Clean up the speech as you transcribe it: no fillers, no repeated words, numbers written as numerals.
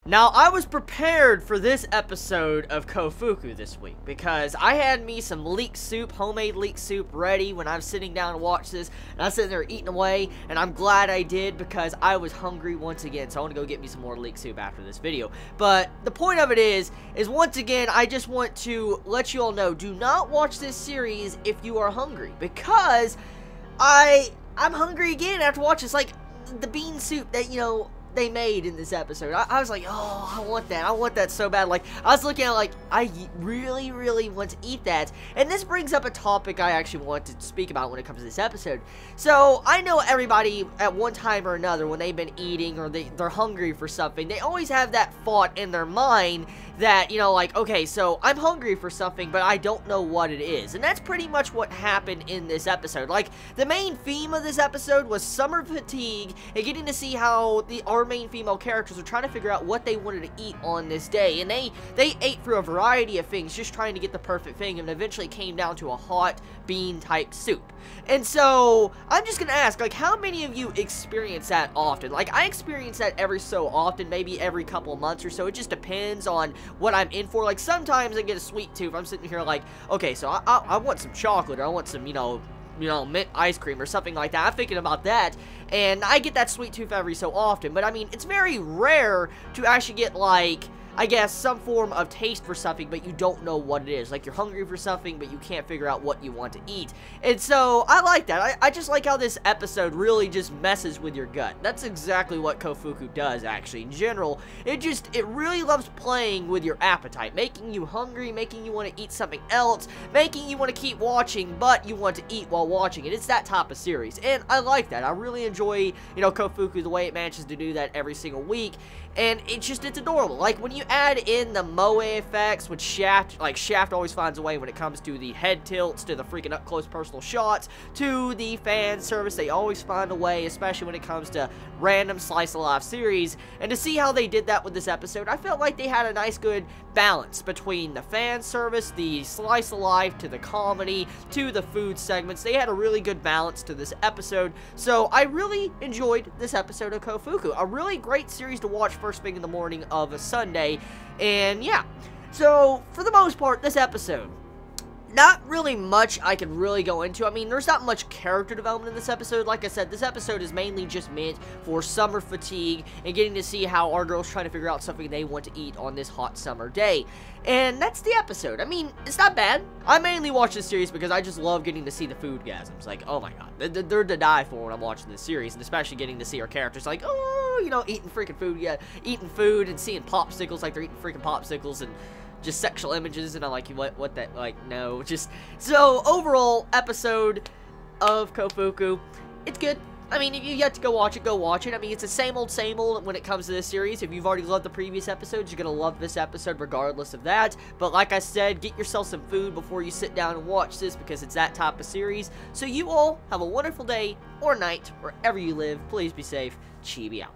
Now, I was prepared for this episode of Koufuku this week because I had me some leek soup, homemade leek soup, ready when I was sitting down to watch this, and I was sitting there eating away, and I'm glad I did because I was hungry once again, so I want to go get me some more leek soup after this video. But the point of it is once again, I just want to let you all know, do not watch this series if you are hungry, because I'm hungry again after watching this, like, the bean soup that, they made in this episode. I was like, oh, I want that so bad. Like, I was looking at it like, I really, really want to eat that. And this brings up a topic I actually want to speak about when it comes to this episode. So, I know everybody at one time or another, when they've been eating or they're hungry for something, they always have that thought in their mind that, like, okay, so I'm hungry for something, but I don't know what it is. And that's pretty much what happened in this episode. Like, the main theme of this episode was summer fatigue and getting to see how our main female characters are trying to figure out what they wanted to eat on this day. And they ate through a variety of things, just trying to get the perfect thing, and eventually came down to a hot bean type soup. And so, I'm just gonna ask, like, how many of you experience that often? Like, I experience that every so often, maybe every couple of months or so. It just depends on what I'm in for. Like, sometimes I get a sweet tooth. I'm sitting here like, okay, so I want some chocolate, or I want some, mint ice cream or something like that. I'm thinking about that, and I get that sweet tooth every so often. But I mean, it's very rare to actually get, like, I guess, some form of taste for something, but you don't know what it is. Like, you're hungry for something, but you can't figure out what you want to eat. And so, I like that. I just like how this episode really just messes with your gut. That's exactly what Koufuku does, actually. In general, it really loves playing with your appetite, making you hungry, making you want to eat something else, making you want to keep watching, but you want to eat while watching it. It's that type of series, and I like that. I really enjoy, Koufuku, the way it manages to do that every single week, and it's adorable. Like, when you add in the moe effects with Shaft, like, Shaft always finds a way when it comes to the head tilts, to the freaking up-close personal shots, to the fan service. They always find a way, especially when it comes to random slice-of-life series. And to see how they did that with this episode, I felt like they had a nice, good balance between the fan service, the slice-of-life, to the comedy, to the food segments. They had a really good balance to this episode, so I really enjoyed this episode of Koufuku. A really great series to watch first thing in the morning of a Sunday. And yeah, so for the most part, this episode, not really much I can really go into. I mean, there's not much character development in this episode. Like I said, this episode is mainly just meant for summer fatigue and getting to see how our girls trying to figure out something they want to eat on this hot summer day. And that's the episode. I mean, it's not bad. I mainly watch this series because I just love getting to see the foodgasms. Like, oh my god, they're to die for when I'm watching this series, and especially getting to see our characters like, oh, eating freaking food, eating food and seeing popsicles like they're eating freaking popsicles, and just sexual images, and I'm like, what that, like, no, just, so, overall, episode of Koufuku, it's good. I mean, if you yet to go watch it. I mean, it's the same old when it comes to this series. If you've already loved the previous episodes, you're gonna love this episode regardless of that. But like I said, get yourself some food before you sit down and watch this, because it's that type of series. So you all have a wonderful day or night, wherever you live. Please be safe. Chibi out.